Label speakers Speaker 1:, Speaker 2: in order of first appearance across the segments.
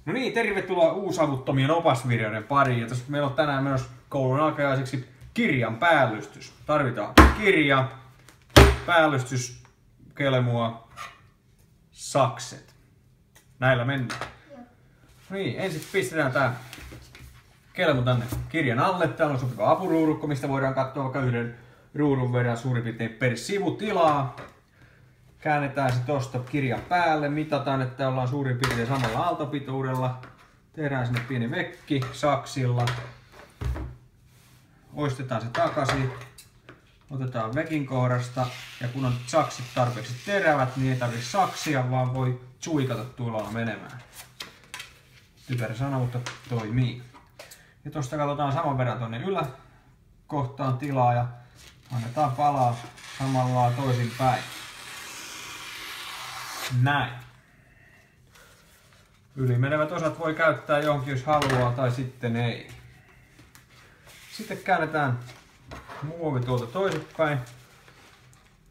Speaker 1: No niin, tervetuloa uusavuttomien opasvideoiden pariin. Ja tässä meillä on tänään myös koulun alkajaiseksi kirjan päällystys. Tarvitaan kirja, päällystys, kelmua, sakset. Näillä mennään. No niin, ensin pistetään tää kelmu tänne kirjan alle. Täällä on sopiva apuruudukko, mistä voidaan katsoa vaikka yhden ruudun verran suurin piirtein per sivutilaa. Käännetään se tosta kirjan päälle, mitataan, että ollaan suurin piirtein samalla aaltopituudella. Tehdään sinne pieni vekki saksilla. Oistetaan se takaisin. Otetaan vekin kohdasta ja kun on saksit tarpeeksi terävät, niin ei tarvitse saksia, vaan voi suikata tuolla menemään. Typerä sana, mutta toimii. Ja tosta katsotaan saman verran tonne yläkohtaan tilaa ja annetaan palaa samalla toisin päin. Näin. Ylimenevät osat voi käyttää johonkin jos haluaa tai sitten ei. Sitten käännetään muovi tuolta toisinpäin.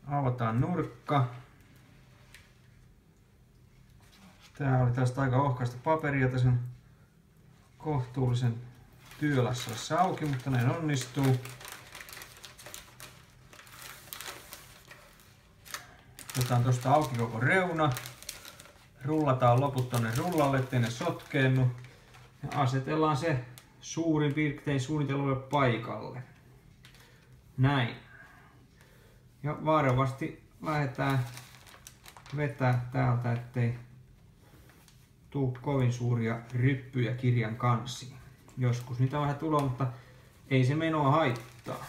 Speaker 1: Avataan nurkka. Tää oli tästä aika ohkaista paperia. Tässä on kohtuullisen työlässä auki, mutta näin onnistuu. Otetaan tuosta auki koko reuna. Rullataan loput tonne rullalle, ettei ne sotkeennu. Ja asetellaan se suurin piirtein suunnitellulle paikalle. Näin. Ja varovasti lähdetään vetää täältä, ettei tuu kovin suuria ryppyjä kirjan kansiin. Joskus niitä vähän tulee, mutta ei se menoa haittaa.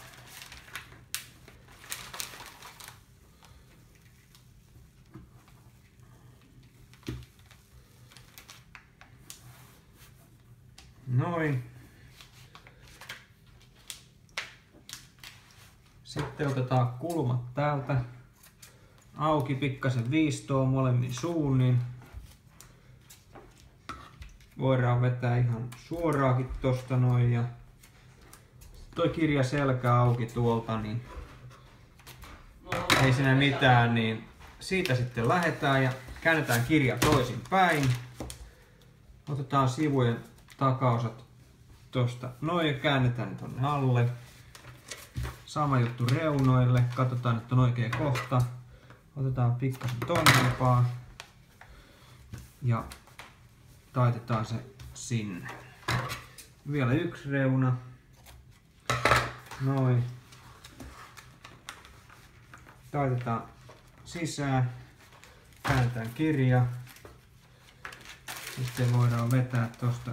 Speaker 1: Noin. Sitten otetaan kulmat täältä auki, pikkasen viistoon molemmin suunnin. Voidaan vetää ihan suoraakin tosta noin ja toi kirja selkä auki tuolta, niin ei siinä mitään, niin siitä sitten lähdetään ja käännetään kirja toisin päin. Otetaan sivujen takaosat tosta noin ja käännetään tonne alle. Sama juttu reunoille. Katsotaan, että on oikea kohta. Otetaan pikkasen tonnempaa ja taitetaan se sinne. Vielä yksi reuna. Noin. Taitetaan sisään. Käännetään kirja. Sitten voidaan vetää tosta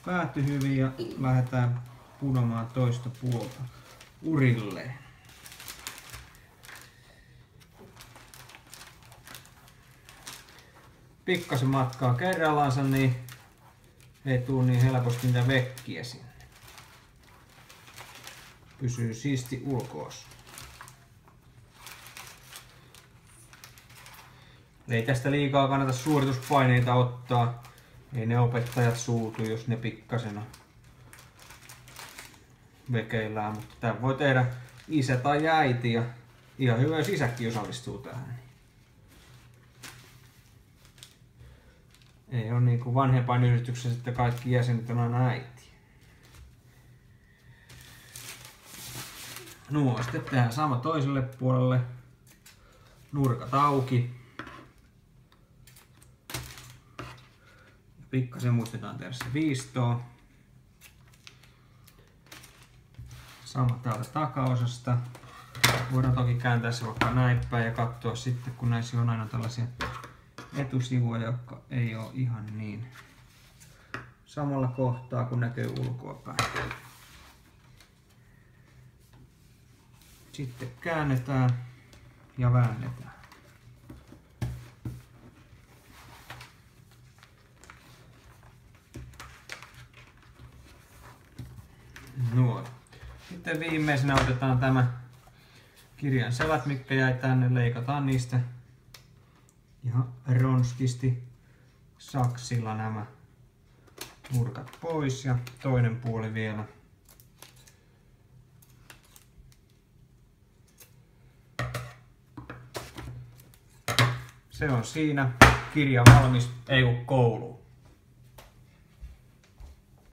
Speaker 1: pääty hyvin ja lähdetään punomaan toista puolta urilleen. Pikkasen matkaa kerrallansa, niin ei tule niin helposti niitä vekkiä sinne. Pysyy siisti ulkoos. Ei tästä liikaa kannata suorituspaineita ottaa. Ei ne opettajat suutu, jos ne pikkasena vekeillään, mutta tämän voi tehdä isä tai äiti ja ihan hyvä, jos isäkin osallistuu tähän. Ei ole niin kuin vanhempainyhdistyksessä, että kaikki jäsenet on aina äiti. Nuo sitten tehdään sama toiselle puolelle. Nurkat auki. Pikkasen muistetaan tehdä se viistoa. Sama täältä takaosasta. Voidaan toki kääntää se vaikka näin päin ja katsoa sitten, kun näissä on aina tällaisia etusivuja, jotka ei ole ihan niin samalla kohtaa, kun näkyy ulkoapäin. Sitten käännetään ja väännetään. Nuo. Sitten viimeisenä otetaan tämä kirjan selät, mitkä jäi tänne, leikataan niistä ihan ronskisti saksilla nämä nurkat pois ja toinen puoli vielä. Se on siinä, kirja valmis, ei kun koulu.